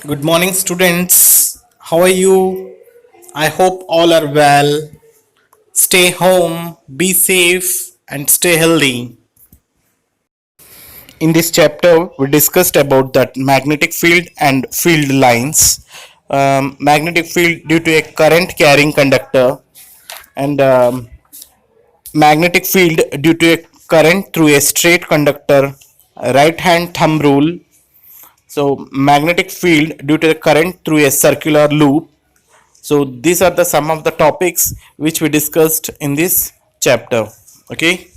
Good morning, students. How are you? I hope all are well. Stay home, be safe, and stay healthy. In this chapter, we discussed about that magnetic field and field lines. Magnetic field due to a current carrying conductor, and magnetic field due to a current through a straight conductor. Right hand thumb rule. So, magnetic field due to the current through a circular loop. So these are the some of the topics which we discussed in this chapter. Okay.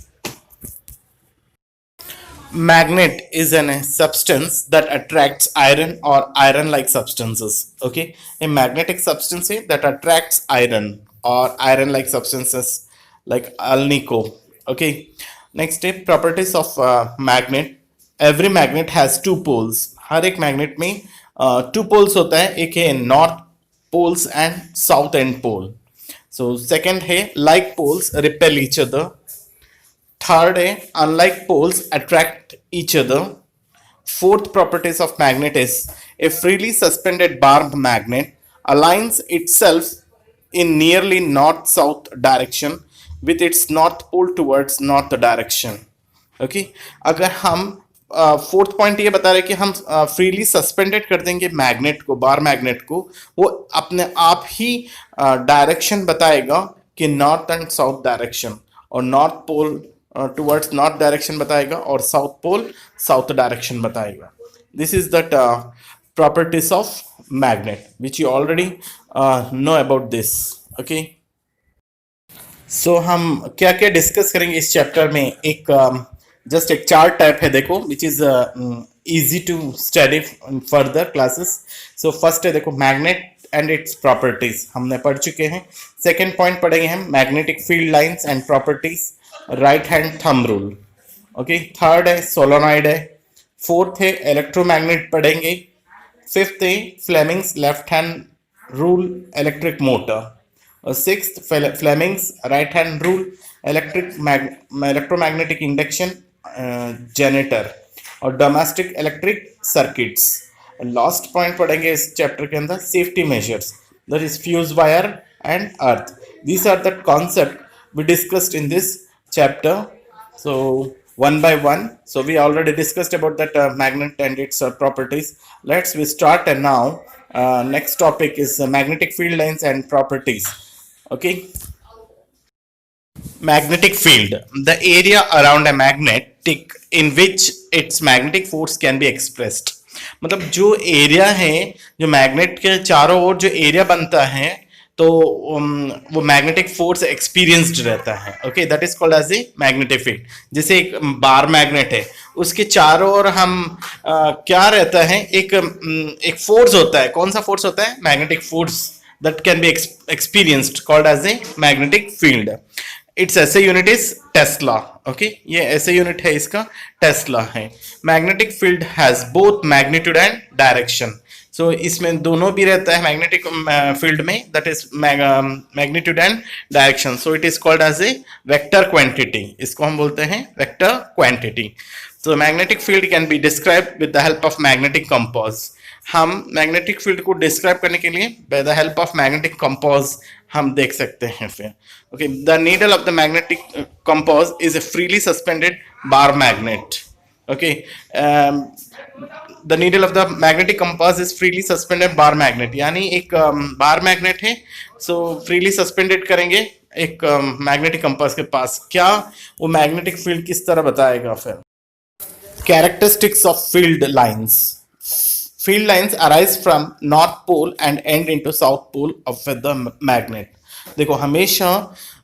Magnet is a substance that attracts iron or iron like substances. Okay. A magnetic substance that attracts iron or iron like substances like alnico. Okay. Next step, properties of magnet. Every magnet has two poles. हर एक magnet में two poles होता है. एक है north poles and south end pole. So second है like poles repel each other. Third है unlike poles attract each other. Fourth properties of magnet is a freely suspended bar magnet aligns itself in nearly north south direction with its north pole towards north direction. Okay अगर हम fourth point ये बता रहे कि हम freely suspended कर देंगे magnet को, बार मैग्नेट को, वो अपने आप ही डायरेक्शन बताएगा कि नॉर्थ एंड साउथ डायरेक्शन, और north pole towards north direction बताएगा और साउथ पोल साउथ डायरेक्शन बताएगा. This is that properties of magnet which you already know about this. Okay so हम क्या क्या डिस्कस करेंगे इस चैप्टर में. एक जस्ट एक चार्ट टाइप है, देखो, which is easy to study in further classes. So first है, देखो, मैग्नेट एंड इट्स प्रॉपर्टीज हमने पढ़ चुके हैं. सेकेंड पॉइंट पढ़ेंगे हम magnetic field lines and properties, right hand thumb rule. Okay third है सोलोनॉइड है. फोर्थ है इलेक्ट्रोमैग्नेट पढ़ेंगे. फिफ्थ है Fleming's left hand rule electric motor. Sixth, Fleming's right hand rule electromagnetic induction generator और domestic electric circuits. Last point पढ़ेंगे इस chapter के अंदर safety measures, that is fuse wire and earth. These are the concept we discussed in this chapter. So one by one. So we already discussed about that magnet and its properties. We start, and now next topic is magnetic field lines and properties. Okay. Magnetic field, the area around a magnetic in which its magnetic force can be expressed. मतलब जो area है, जो magnet के चारों ओर जो area बनता है, तो वो मैग्नेटिक फोर्स एक्सपीरियंस्ड रहता है. Okay that is called as a magnetic field. जैसे एक बार मैग्नेट है, उसके चारों ओर हम क्या रहता है, एक फोर्स होता है. कौन सा फोर्स होता है? Magnetic force that can be experienced, called as a magnetic field. Its SI unit is Tesla. Okay, ये SI unit है इसका Tesla है. Magnetic field has both magnitude and direction. So इसमें दोनों भी रहता है magnetic field में, that is magnitude and direction. So it is called as a vector quantity. इसको हम बोलते हैं vector quantity. So magnetic field can be described with the help of magnetic compass. हम मैग्नेटिक फील्ड को describe करने के लिए by the help of magnetic compass हम देख सकते हैं फिर. Okay the needle of the magnetic compass is a freely suspended bar magnet. Okay the needle of the magnetic compass is freely suspended bar magnet, यानी एक bar magnet है. सो freely suspended करेंगे एक मैग्नेटिक कंपास के पास. क्या वो magnetic field किस तरह बताएगा फिर. Characteristics of field lines. Field lines arise from north pole and end into south pole of the magnet. देखो हमेशा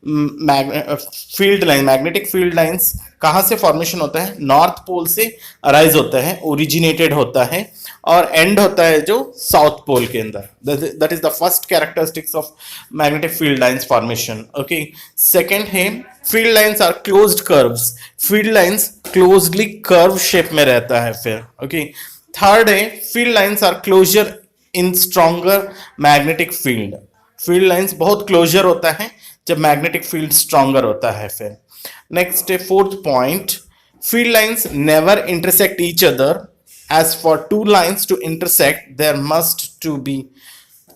field line, magnetic field lines कहाँ से फॉर्मेशन होता है? नॉर्थ पोल से अराइज होता है, ओरिजिनेटेड होता है, और एंड होता है जो साउथ पोल के अंदर. That is the first characteristics of magnetic field lines formation. Okay second है field lines are closed curves. Field lines closely curve shape में रहता है फिर. ओके थर्ड है field lines are closer in stronger magnetic field. Field lines बहुत closer होता है जब मैग्नेटिक फील्ड स्ट्रॉन्गर होता है फिर. नेक्स्ट है fourth point, field lines never intersect each other. as for two lines to intersect there must to be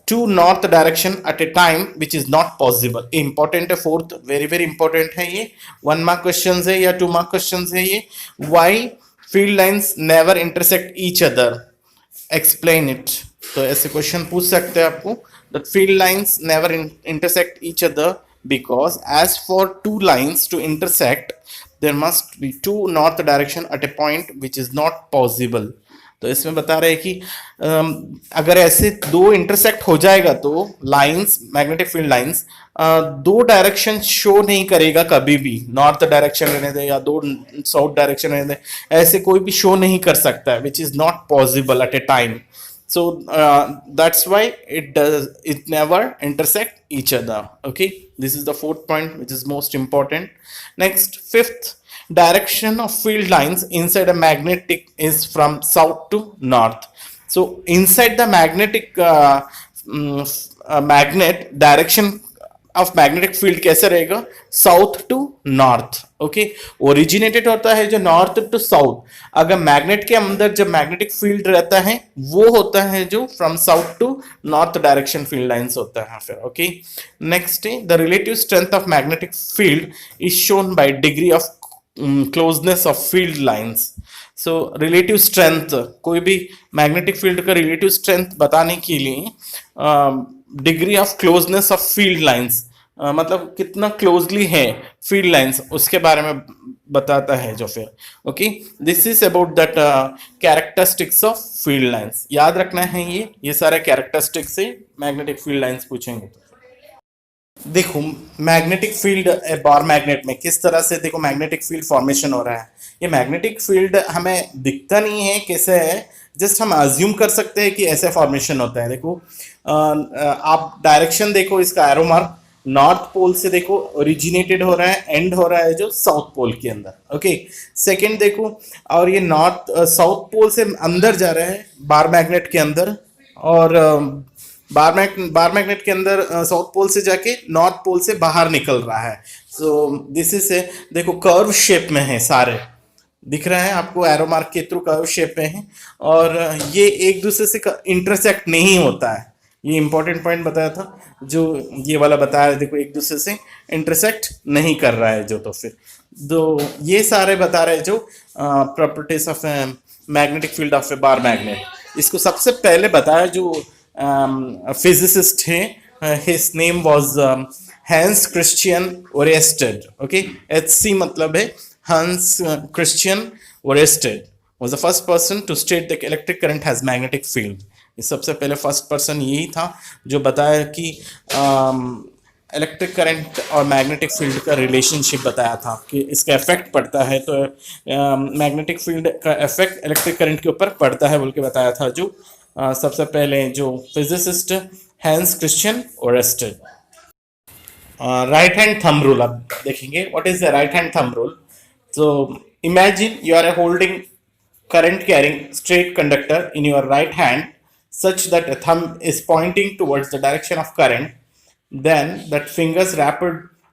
two north direction at a time which is not possible. Important है, fourth very very important है ये. 1 mark question है या 2 mark question है ये. Why field lines never intersect each other, explain it. तो ऐसे question पूछ सकते हैं आपको. The field lines never intersect each other because as for two lines to intersect there must be two north direction at a point which is not possible. तो इसमें बता रहे हैं कि अगर ऐसे दो इंटरसेक्ट हो जाएगा तो लाइंस, मैग्नेटिक फील्ड लाइंस दो डायरेक्शन शो नहीं करेगा कभी भी. नॉर्थ डायरेक्शन रहने दे या दो साउथ डायरेक्शन रहने दे, ऐसे कोई भी शो नहीं कर सकता है, विच is not possible at a time. So that's why it never intersect each other. Okay, this is the fourth point which is most important. Next, fifth, direction of field lines inside a magnetic is from south to north. So inside the magnetic magnet, direction of magnetic field कैसे रहेगा? South to north. Okay, originated होता है जो north to south. अगर magnet के अंदर जब magnetic field रहता है वो होता है जो from south to north direction field lines होता है फिर. Okay, next the relative strength of magnetic field is shown by degree of closeness of field lines. So relative strength, कोई भी मैग्नेटिक फील्ड का रिलेटिव स्ट्रेंथ बताने के लिए degree of closeness of field lines, मतलब कितना क्लोजली है field lines, उसके बारे में बताता है जो फिर. Okay, this is about that characteristics of field lines. याद रखना है ये सारे कैरेक्टरिस्टिक्स से मैग्नेटिक फील्ड लाइंस पूछेंगे. देखो मैग्नेटिक फील्ड बार मैग्नेट में किस तरह से देखो मैग्नेटिक फील्ड फॉर्मेशन हो रहा है. ये मैग्नेटिक फील्ड हमें दिखता नहीं है कैसे है, जस्ट हम अज्यूम कर सकते हैं कि ऐसे फॉर्मेशन होता है. देखो आप डायरेक्शन देखो, इसका एरो मार्क नॉर्थ पोल से देखो ओरिजिनेटेड हो रहा है, एंड हो रहा है जो साउथ पोल के अंदर. ओके, सेकंड देखो, और ये नॉर्थ साउथ पोल से अंदर जा रहा है बार मैग्नेट के अंदर, और बार मैग्नेट के अंदर साउथ पोल से जाके नॉर्थ पोल से बाहर निकल रहा है. सो दिस इज देखो कर्व शेप में है, सारे दिख रहा है आपको एरो मार्क के थ्रू कर्व शेप में है, और ये एक दूसरे से इंटरसेक्ट नहीं होता है. ये इंपॉर्टेंट पॉइंट बताया था जो ये वाला बताया, देखो एक दूसरे से इंटरसेक्ट नहीं कर रहा है जो. तो फिर दो ये सारे बता रहे हैं जो properties of magnetic field of A bar magnet. इसको सबसे पहले बताया जो फिजिसिस्ट है, his name was Hans Christian Oersted. Okay, HC मतलब है Hans Christian Oersted was the first person to state that electric current has magnetic field. ये सबसे पहले फर्स्ट पर्सन यही था जो बताया कि इलेक्ट्रिक करंट और मैग्नेटिक फील्ड का रिलेशनशिप बताया था कि इसका इफेक्ट पड़ता है, तो मैग्नेटिक फील्ड का इफेक्ट इलेक्ट्रिक करंट के ऊपर पड़ता है बोल के बताया था जो सबसे पहले जो physicist Hans Christian Oersted. Right hand thumb rule अब देखेंगे. What is the right hand thumb rule? So imagine you are holding current carrying straight conductor in your right hand such that a thumb is pointing towards the direction of current. Then that fingers wrapped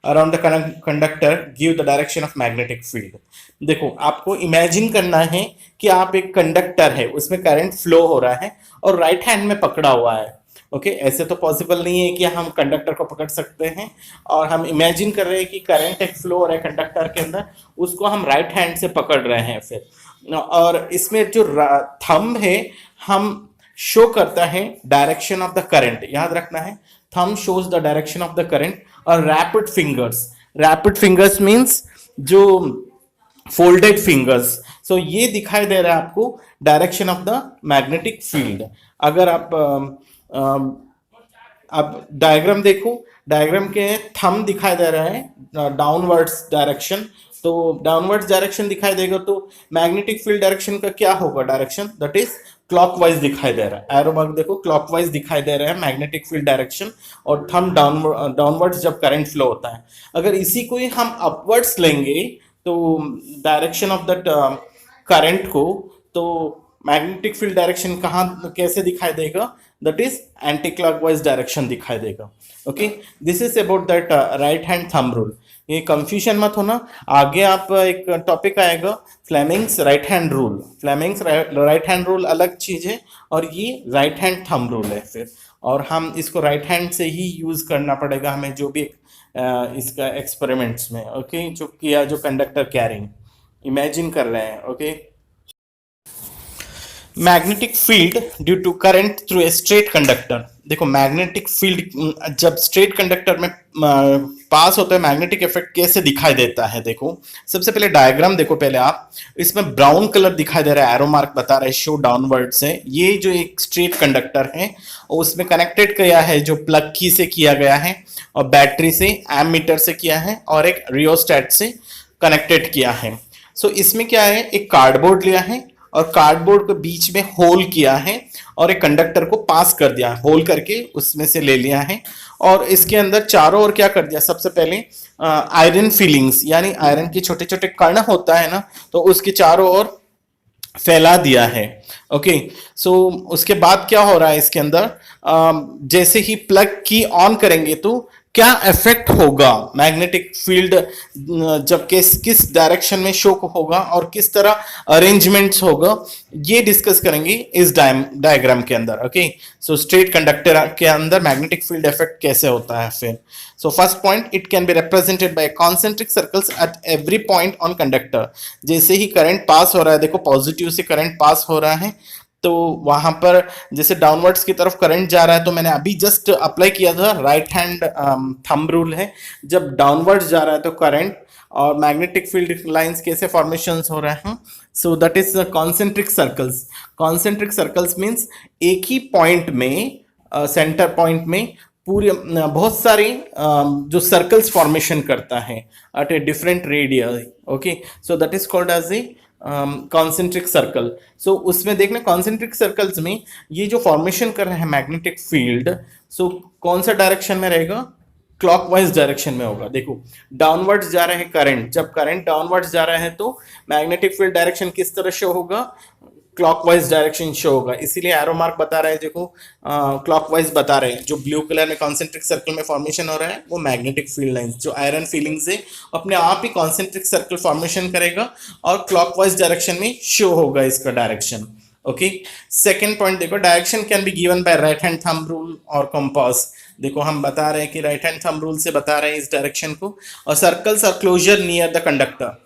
around the conductor give the direction of magnetic field. देखो आपको imagine करना है कि आप एक conductor है, उसमें current flow हो रहा है और राइट हैंड में पकड़ा हुआ है. ओके, ऐसे तो पॉसिबल नहीं है कि हम कंडक्टर को पकड़ सकते हैं, और हम इमेजिन कर रहे हैं कि करंट एक फ्लो हो रहा है कंडक्टर के अंदर, उसको हम राइट हैंड से पकड़ रहे हैं फिर. और इसमें जो थंब है हम शो करता है डायरेक्शन ऑफ द करंट. याद रखना है thumb shows the direction of the current, और रैपिड फिंगर्स मीन्स जो फोल्डेड फिंगर्स. सो ये दिखाई दे रहा है आपको direction of the magnetic field. अगर आप डायग्राम देखो, डायग्राम के थंब दिखाई दे रहा है डाउनवर्ड्स डायरेक्शन, तो डाउनवर्ड्स डायरेक्शन दिखाई देगा तो मैग्नेटिक फील्ड डायरेक्शन का क्या होगा? डायरेक्शन दैट इज क्लॉकवाइज दिखाई दे रहा है. एरो मार्क देखो क्लॉकवाइज दिखाई दे रहा है मैग्नेटिक फील्ड डायरेक्शन, और थंब डाउनवर्ड्स जब करंट फ्लो होता है. अगर इसी को ही हम अपवर्ड्स लेंगे तो डायरेक्शन ऑफ दैट करंट को, तो मैग्नेटिक फील्ड डायरेक्शन कहाँ कैसे दिखाई देगा? That is anti clockwise direction दिखाई देगा. Okay, this is about that right hand thumb rule. ये कंफ्यूजन मत होना। आगे आप एक टॉपिक आएगा Fleming's right hand rule. Fleming's right hand rule अलग चीज है और ये राइट हैंड थंब रूल है फिर। और हम इसको राइट हैंड से ही यूज करना पड़ेगा हमें, जो भी इसका एक्सपेरिमेंट्स में, ओके, जो किया, जो कंडक्टर कैरिंग इमेजिन कर रहे हैं, okay. Magnetic field due to current through a straight conductor. देखो मैग्नेटिक फील्ड जब स्ट्रेट कंडक्टर में पास होता है, मैग्नेटिक इफेक्ट कैसे दिखाई देता है। देखो सबसे पहले डायग्राम देखो पहले आप, इसमें ब्राउन कलर दिखाई दे रहा है, एरो मार्क बता रहा है शो डाउनवर्ड से। ये जो एक स्ट्रेट कंडक्टर है उसमें कनेक्टेड किया है जो प्लग की से किया गया है, और बैटरी से, एमीटर से किया है, और एक रियोस्टेट से कनेक्टेड किया है। सो इसमें क्या है, एक कार्डबोर्ड लिया है और कार्डबोर्ड के बीच में होल किया है और एक कंडक्टर को पास कर दिया, होल करके उसमें से ले लिया है। और इसके अंदर चारों ओर क्या कर दिया, सबसे पहले आयरन फीलिंग्स, यानी आयरन के छोटे छोटे कण होता है ना, तो उसके चारों ओर फैला दिया है, ओके। सो उसके बाद क्या हो रहा है इसके अंदर, जैसे ही प्लग की ऑन करेंगे तो क्या इफेक्ट होगा, मैग्नेटिक फील्ड जब किस डायरेक्शन में शो होगा और किस तरह अरेंजमेंट्स होगा, ये डिस्कस करेंगे इस डायग्राम के अंदर, ओके। सो स्ट्रेट कंडक्टर के अंदर मैग्नेटिक फील्ड इफेक्ट कैसे होता है फिर। So first point, it can be represented by concentric circles eight every point on conductor. जैसे ही करंट पास हो रहा है, देखो पॉजिटिव से करंट पास हो रहा है, तो वहां पर जैसे डाउनवर्ड्स की तरफ करंट जा रहा है, तो मैंने अभी जस्ट अप्लाई किया था, राइट हैंड थंब रूल है। जब डाउनवर्ड्स जा रहा है तो करंट और मैग्नेटिक फील्ड लाइंस कैसे फॉर्मेशंस हो रहे हैं, so that is concentric circles. Concentric circles means एक ही पॉइंट में, सेंटर पॉइंट में पूरे बहुत सारे जो सर्कल्स फॉर्मेशन करता है at a different radius, okay. So that is called as a concentric circle. So उसमें देखना कॉन्सेंट्रिक सर्कल्स में ये जो फॉर्मेशन कर रहे हैं मैग्नेटिक फील्ड, सो कौन सा डायरेक्शन में रहेगा, क्लॉकवाइज डायरेक्शन में होगा। देखो डाउनवर्ड्स जा रहे हैं करंट, जब करंट डाउनवर्ड्स जा रहा है तो मैग्नेटिक फील्ड डायरेक्शन किस तरह शो होगा, क्लॉकवाइज डायरेक्शन शो होगा। इसीलिए एरो मार्क बता रहा है, देखो क्लॉकवाइज बता रहे हैं। जो ब्लू कलर में कॉन्सेंट्रिक सर्कल में फॉर्मेशन हो रहा है वो मैग्नेटिक फील्ड लाइंस, जो आयरन फीलिंग्स है अपने आप ही कॉन्सेंट्रिक सर्कल फॉर्मेशन करेगा और क्लॉकवाइज डायरेक्शन में शो होगा इसका डायरेक्शन, ओके। सेकेंड पॉइंट देखो, direction can be given by right hand thumb rule और कंपास। देखो हम बता रहे हैं कि राइट हैंड थंब रूल से बता रहे हैं इस डायरेक्शन को। और circles are closer near the conductor,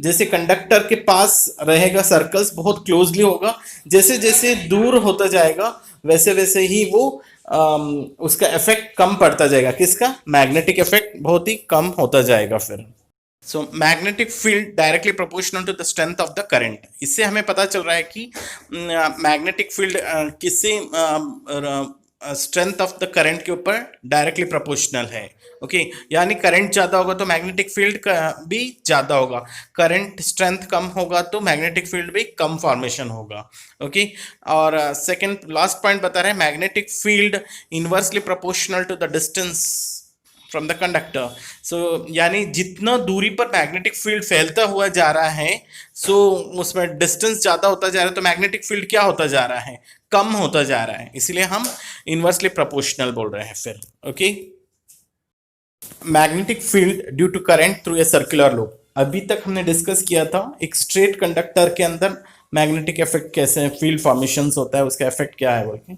जैसे कंडक्टर के पास रहेगा सर्कल्स, बहुत क्लोजली होगा, जैसे जैसे दूर होता जाएगा वैसे वैसे ही वो उसका इफेक्ट कम पड़ता जाएगा। किसका, मैग्नेटिक इफेक्ट बहुत ही कम होता जाएगा फिर। So magnetic field directly proportional to the strength of the current. इससे हमें पता चल रहा है कि मैग्नेटिक फील्ड किससे स्ट्रेंथ ऑफ द करंट के ऊपर डायरेक्टली प्रोपोर्शनल है, ओके। यानी करंट ज़्यादा होगा तो मैग्नेटिक फील्ड भी ज़्यादा होगा, करंट स्ट्रेंथ कम होगा तो मैग्नेटिक फील्ड भी कम फॉर्मेशन होगा, ओके। और सेकंड लास्ट पॉइंट बता रहे हैं, magnetic field inversely proportional to the distance from the conductor. So यानी जितना दूरी पर मैग्नेटिक फील्ड फैलता हुआ जा रहा है, सो उसमें डिस्टेंस ज़्यादा होता जा रहा है, तो मैग्नेटिक फील्ड क्या होता जा रहा है, कम होता जा रहा है। इसलिए हम इनवर्सली प्रोपोर्शनल बोल रहे हैं फिर, okay. Magnetic field due to current through a circular loop. अभी तक हमने डिस्कस किया था एक स्ट्रेट कंडक्टर के अंदर मैग्नेटिक इफेक्ट कैसे, फील्ड फॉर्मेशंस होता है, उसका इफेक्ट क्या है बोल के।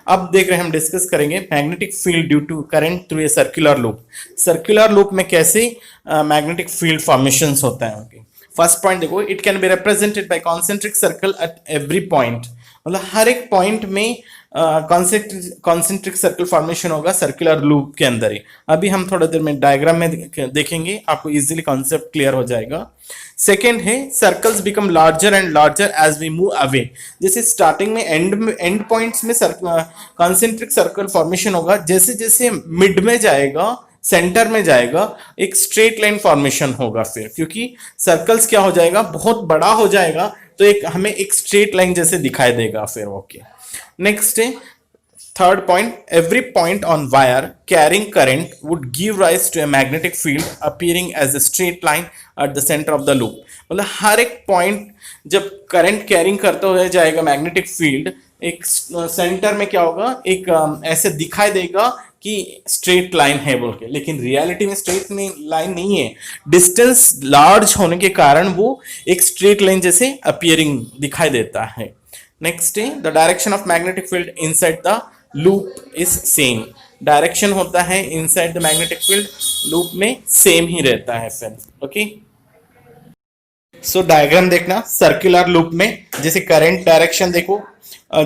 अब देख रहे हैं हम डिस्कस करेंगे magnetic field due to current through a circular loop. Circular loop में कैसे मैग्नेटिक फील्ड फॉर्मेशंस होता है, ओके। फर्स्ट पॉइंट देखो, it can be represented by concentric circle at every point. मतलब हर एक पॉइंट में कॉन्सेंट्रिक सर्कल फॉर्मेशन होगा सर्कुलर लूप के अंदर ही। अभी हम थोड़ा देर में डायग्राम में देखेंगे, आपको इजीली कॉन्सेप्ट क्लियर हो जाएगा। सेकेंड है, circles become larger and larger as we move away. जैसे स्टार्टिंग में एंड पॉइंट्स में कॉन्सेंट्रिक सर्कल फॉर्मेशन होगा, जैसे जैसे मिड में जाएगा, सेंटर में जाएगा, एक स्ट्रेट लाइन फॉर्मेशन होगा फिर, क्योंकि सर्कल्स क्या हो जाएगा, बहुत बड़ा हो जाएगा, तो एक हमें एक स्ट्रेट लाइन जैसे दिखाई देगा फिर, ओके। नेक्स्ट है third point, every point on wire carrying current would give rise to a magnetic field appearing as a straight line at the centre of the loop. मतलब हर एक पॉइंट जब current carrying करते हुए जाएगा magnetic field, एक centre में क्या होगा, एक ऐसे दिखाई देगा कि स्ट्रेट लाइन है बोल के, लेकिन रियलिटी में स्ट्रेट लाइन नहीं है, डिस्टेंस लार्ज होने के कारण वो एक स्ट्रेट लाइन जैसे अपियरिंग दिखाई देता है। नेक्स्ट है the direction of magnetic field inside the loop is same. Direction होता है inside the magnetic field loop में सेम ही रहता है फिर। ओके, सो डायग्राम देखना सर्कुलर लूप में, जैसे करंट डायरेक्शन देखो,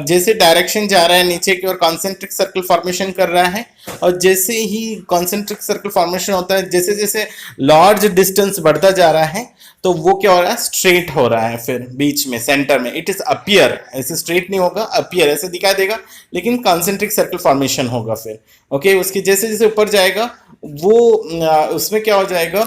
जैसे डायरेक्शन जा रहा है नीचे की ओर कॉन्सेंट्रिक सर्कल फॉर्मेशन कर रहा है, और जैसे ही कॉन्सेंट्रिक सर्कल फॉर्मेशन होता है, जैसे जैसे लार्ज डिस्टेंस बढ़ता जा रहा है तो वो क्या हो रहा है, स्ट्रेट हो रहा है फिर बीच में सेंटर में। इट इज अपियर, ऐसे स्ट्रेट नहीं होगा, अपियर ऐसे दिखाई देगा, लेकिन कॉन्सेंट्रिक सर्कल फॉर्मेशन होगा फिर। ओके, उसकी जैसे जैसे ऊपर जाएगा वो उसमें क्या हो जाएगा,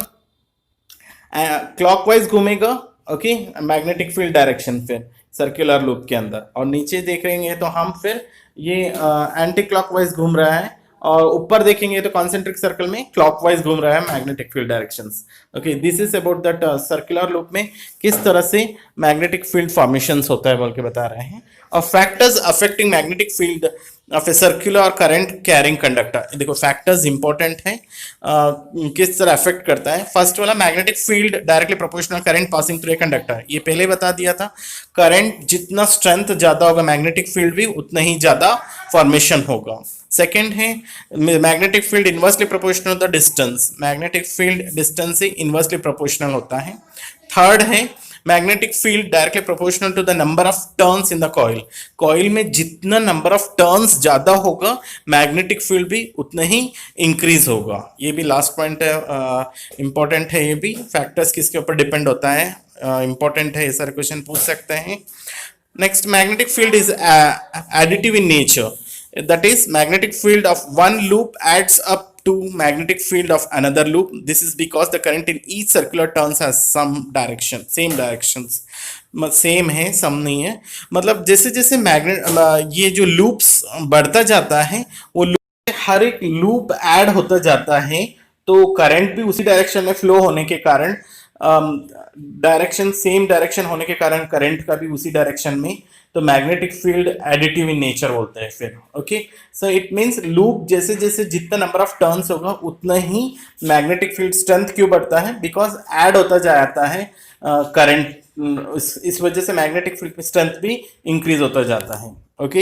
क्लॉकवाइज घूमेगा। ओके, मैग्नेटिक फील्ड डायरेक्शन फिर सर्कुलर लूप के अंदर, और नीचे देखेंगे तो हम फिर ये एंटी क्लॉकवाइज घूम रहा है, और ऊपर देखेंगे तो कॉन्सेंट्रिक सर्कल में क्लॉकवाइज घूम रहा है magnetic field directions. Okay, this is about that circular loop में किस तरह से मैग्नेटिक फील्ड फॉर्मेशंस होता है बोल के बता रहे हैं। और factors affecting magnetic field of a circular और करंट कैरिंग कंडक्टर, देखो फैक्टर्स इंपॉर्टेंट है, किस तरह अफेक्ट करता है। फर्स्ट वाला magnetic field directly proportional current passing through a conductor, ये पहले बता दिया था। करंट जितना स्ट्रेंथ ज्यादा होगा मैग्नेटिक फील्ड भी उतना ही ज्यादा फॉर्मेशन होगा। सेकेंड है magnetic field inversely proportional the distance, magnetic field distance से इनवर्सली प्रोपोर्शनल होता है। थर्ड है magnetic field directly proportional to the number of turns in the coil, coil में जितना नंबर ऑफ टर्न्स ज्यादा होगा मैग्नेटिक फील्ड भी उतना ही इंक्रीज होगा। ये भी लास्ट पॉइंट है, इंपॉर्टेंट है, ये भी फैक्टर्स किसके ऊपर डिपेंड होता है, इंपॉर्टेंट है, ये सारे क्वेश्चन पूछ सकते हैं। Next, magnetic field is additive in nature, that is magnetic field of one loop adds up to magnetic field of another loop. This is because the current in each circular turns has some direction, same directions, same है सम नहीं है। मतलब जैसे जैसे magnet ये जो loops बढ़ता जाता है वो लूप हर एक लूप ऐड होता जाता है, तो करंट भी उसी डायरेक्शन में फ्लो होने के कारण, डायरेक्शन सेम डायरेक्शन होने के कारण करंट का भी उसी डायरेक्शन में, तो magnetic field additive in nature बोलते हैं फिर। Okay, so it means loop जैसे जैसे जितना नंबर ऑफ टर्न्स होगा उतना ही मैग्नेटिक फील्ड स्ट्रेंथ क्यों बढ़ता है, बिकॉज ऐड होता जाता है करंट, इस वजह से मैग्नेटिक फील्ड स्ट्रेंथ भी इंक्रीज होता जाता है। ओके